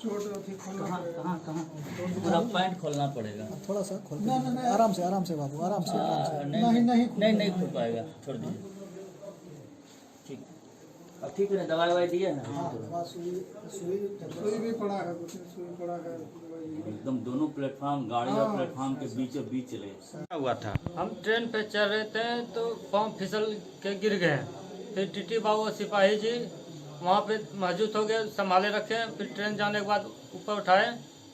कहाँ कहाँ कहाँ पूरा पैंट खोलना पड़ेगा। थोड़ा सा खोल के आराम से बाबू, आराम से नहीं खोल पाएगा, छोड़ दीजिए। ठीक, अब ठीक है, दवाई ववाई दिए हैं। सुई भी पड़ा है, सुई पड़ा है एकदम दोनों प्लेटफॉर्म, गाड़ी और प्लेटफॉर्म के बीचों बीच चले। क्या हुआ था? हम ट्रेन पे चल रहे थे तो पाँव फिसल के गिर गए। फिर टीटी बाबू सिपाही जी वहाँ पे मौजूद हो गए, संभाले रखे। फिर ट्रेन जाने के बाद ऊपर उठाए,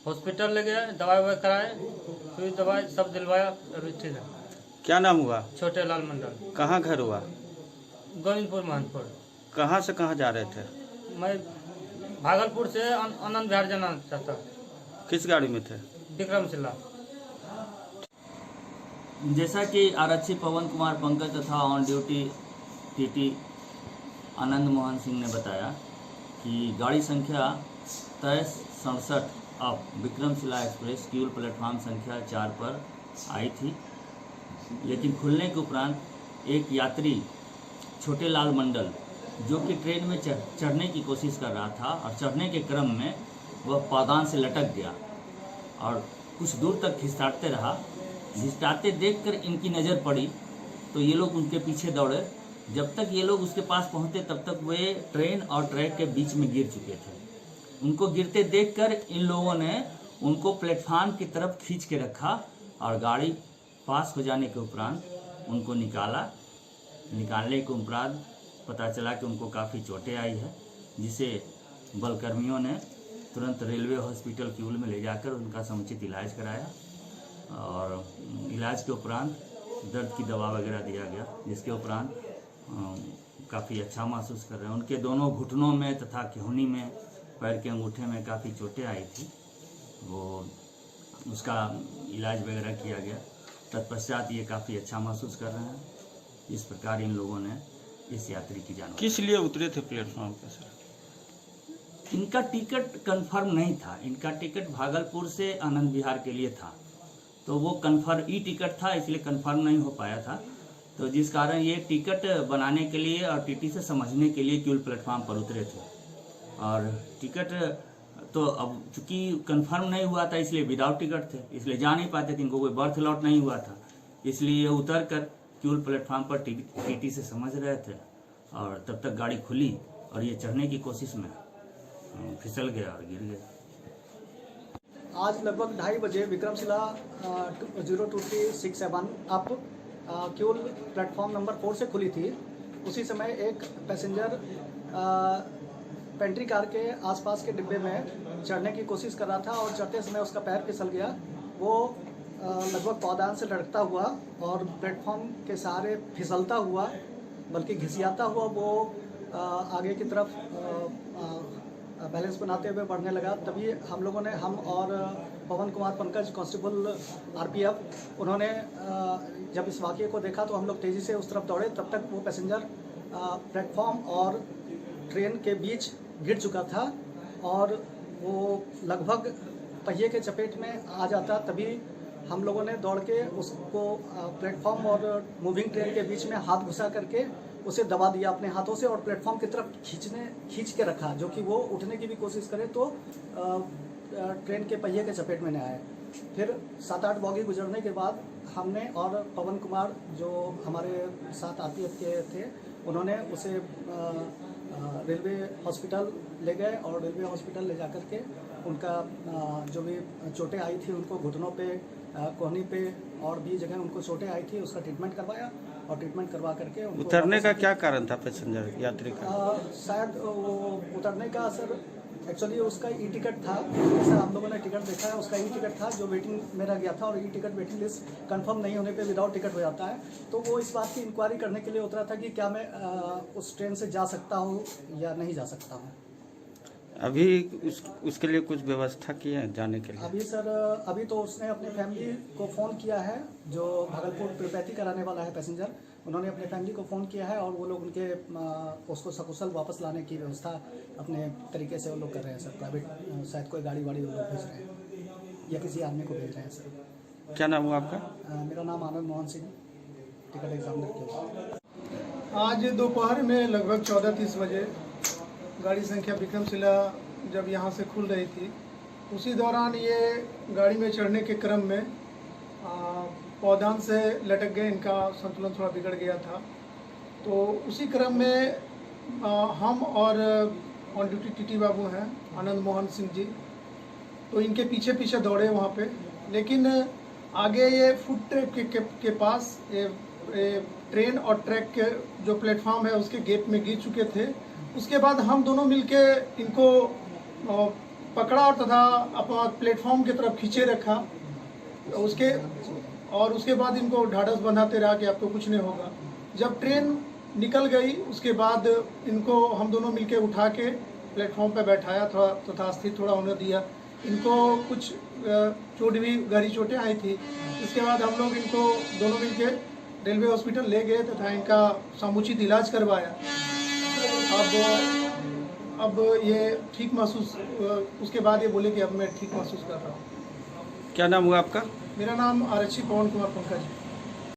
हॉस्पिटल ले गए, दवाई ववाई कराए, सुई दवाई सब दिलवाया, अभी ठीक है। क्या नाम हुआ? छोटे लाल मंडल। कहाँ घर हुआ? गोविंदपुर महनपुर। कहाँ से कहाँ जा रहे थे? मैं भागलपुर से आनंद विहार जाना चाहता। किस गाड़ी में थे? विक्रमशिला। जैसा कि आरक्षी पवन कुमार पंकज तथा on duty TT Anand Mohan Singh ने बताया कि गाड़ी संख्या 2367 अब विक्रमशिला एक्सप्रेस क्यूल प्लेटफॉर्म संख्या 4 पर आई थी, लेकिन खुलने के उपरांत एक यात्री छोटे लाल मंडल जो कि ट्रेन में चढ़ने की कोशिश कर रहा था और चढ़ने के क्रम में वह पादान से लटक गया और कुछ दूर तक घिसटाते रहा। घिसटाते देखकर इनकी नज़र पड़ी तो ये लोग उनके पीछे दौड़े। जब तक ये लोग उसके पास पहुँचे तब तक वे ट्रेन और ट्रैक के बीच में गिर चुके थे। उनको गिरते देखकर इन लोगों ने उनको प्लेटफार्म की तरफ खींच के रखा और गाड़ी पास हो जाने के उपरांत उनको निकाला। निकालने के उपरांत पता चला कि उनको काफ़ी चोटें आई है, जिसे बलकर्मियों ने तुरंत रेलवे हॉस्पिटल क्यूल में ले जाकर उनका समुचित इलाज कराया और इलाज के उपरांत दर्द की दवा वगैरह दिया गया, जिसके उपरांत काफ़ी अच्छा महसूस कर रहे हैं। उनके दोनों घुटनों में तथा केहूनी में, पैर के अंगूठे में काफ़ी चोटें आई थी, वो उसका इलाज वगैरह किया गया। तत्पश्चात ये काफ़ी अच्छा महसूस कर रहे हैं। इस प्रकार इन लोगों ने इस यात्री की जान। किस लिए उतरे थे प्लेटफॉर्म पे सर? इनका टिकट कंफर्म नहीं था। इनका टिकट भागलपुर से आनंद विहार के लिए था, तो वो कंफर्म ई टिकट था, इसलिए कंफर्म नहीं हो पाया था। तो जिस कारण ये टिकट बनाने के लिए और टीटी से समझने के लिए क्यूल प्लेटफॉर्म पर उतरे थे। और टिकट तो अब चूँकि कंफर्म नहीं हुआ था, इसलिए विदाउट टिकट थे, इसलिए जा नहीं पाते थे। इनको कोई बर्थ अलॉट नहीं हुआ था, इसलिए उतर कर क्यूल प्लेटफॉर्म पर टीटी से समझ रहे थे और तब तक गाड़ी खुली और ये चढ़ने की कोशिश में फिसल गया और गिर गया। आज लगभग 2:30 बजे Vikramshila 02367 up Kiul platform number 4 से खुली थी। उसी समय एक पैसेंजर पेंट्री कार के आसपास के डिब्बे में चढ़ने की कोशिश कर रहा था और चढ़ते समय उसका पैर फिसल गया। वो लगभग पादान से लटकता हुआ और प्लेटफॉर्म के सहारे फिसलता हुआ, बल्कि घिसियाता हुआ वो आगे की तरफ बैलेंस बनाते हुए बढ़ने लगा। तभी हम लोगों ने, हम और पवन कुमार पंकज कांस्टेबल आरपीएफ, उन्होंने जब इस वाक़ये को देखा तो हम लोग तेज़ी से उस तरफ दौड़े। तब तक वो पैसेंजर प्लेटफॉर्म और ट्रेन के बीच गिर चुका था और वो लगभग पहिए के चपेट में आ जाता। तभी हम लोगों ने दौड़ के उसको प्लेटफॉर्म और मूविंग ट्रेन के बीच में हाथ घुसा करके उसे दबा दिया अपने हाथों से और प्लेटफॉर्म की तरफ खींच के रखा, जो कि वो उठने की भी कोशिश करे तो ट्रेन के पहिए के चपेट में न आए। फिर 7-8 बॉगी गुजरने के बाद हमने और पवन कुमार जो हमारे साथ आरपीएफ के थे, उन्होंने उसे रेलवे हॉस्पिटल ले गए और रेलवे हॉस्पिटल ले जाकर के उनका जो भी चोटें आई थी, उनको घुटनों पे, कोहनी पे और भी जगह उनको चोटें आई थी, उसका ट्रीटमेंट करवाया और ट्रीटमेंट करवा करके उतरने का क्या कारण था पैसेंजर यात्री का? शायद वो उतरने का सर एक्चुअली उसका ई टिकट था, जैसा हम लोगों ने टिकट देखा है, उसका ई टिकट था जो वेटिंग में रह गया था और e ticket waiting list confirm नहीं होने पे विदाउट टिकट हो जाता है। तो वो इस बात की इंक्वायरी करने के लिए उतरा था कि क्या मैं उस ट्रेन से जा सकता हूँ या नहीं जा सकता हूँ। अभी उसके लिए कुछ व्यवस्था की है जाने के लिए? अभी सर, अभी तो उसने अपने फैमिली को फ़ोन किया है, जो भागलपुर त्रिपैती कराने वाला है पैसेंजर, उन्होंने अपने फैमिली को फ़ोन किया है और वो लोग उनके उसको सकुशल वापस लाने की व्यवस्था अपने तरीके से वो लोग कर रहे हैं सर। प्राइवेट शायद कोई गाड़ी वाड़ी वो लोग भेज रहे हैं या किसी आदमी को भेज रहे हैं सर। क्या नाम हुआ आपका? मेरा नाम आनंद मोहन सिंह, टिकट एग्जामिनर के। आज दोपहर में लगभग 14:30 बजे गाड़ी संख्या विक्रमशिला जब यहाँ से खुल रही थी, उसी दौरान ये गाड़ी में चढ़ने के क्रम में पौधान से लटक गए, इनका संतुलन थोड़ा बिगड़ गया था। तो उसी क्रम में हम और ऑन ड्यूटी टीटी बाबू हैं आनंद मोहन सिंह जी, तो इनके पीछे पीछे दौड़े वहाँ पे, लेकिन आगे ये फुट ट्रैक के पास ये ट्रेन और ट्रैक के जो प्लेटफॉर्म है उसके गेट में गिर चुके थे। उसके बाद हम दोनों मिलके इनको पकड़ा और तथा अपना प्लेटफॉर्म की तरफ खींचे रखा। उसके बाद इनको ढाढ़स बंधाते रहा कि आपको कुछ नहीं होगा। जब ट्रेन निकल गई उसके बाद इनको हम दोनों मिलके उठा के प्लेटफॉर्म पर बैठाया, थोड़ा तथा स्थिर थोड़ा होने दिया। इनको कुछ चोट भी गहरी चोटें आई थी। इसके बाद हम लोग इनको दोनों मिलके रेलवे हॉस्पिटल ले गए तथा इनका समुचित इलाज करवाया। अब ये ठीक महसूस, उसके बाद ये बोले कि अब मैं ठीक महसूस कर रहा हूँ। क्या नाम हुआ आपका? मेरा नाम आरक्षी पवन कुमार पंकज।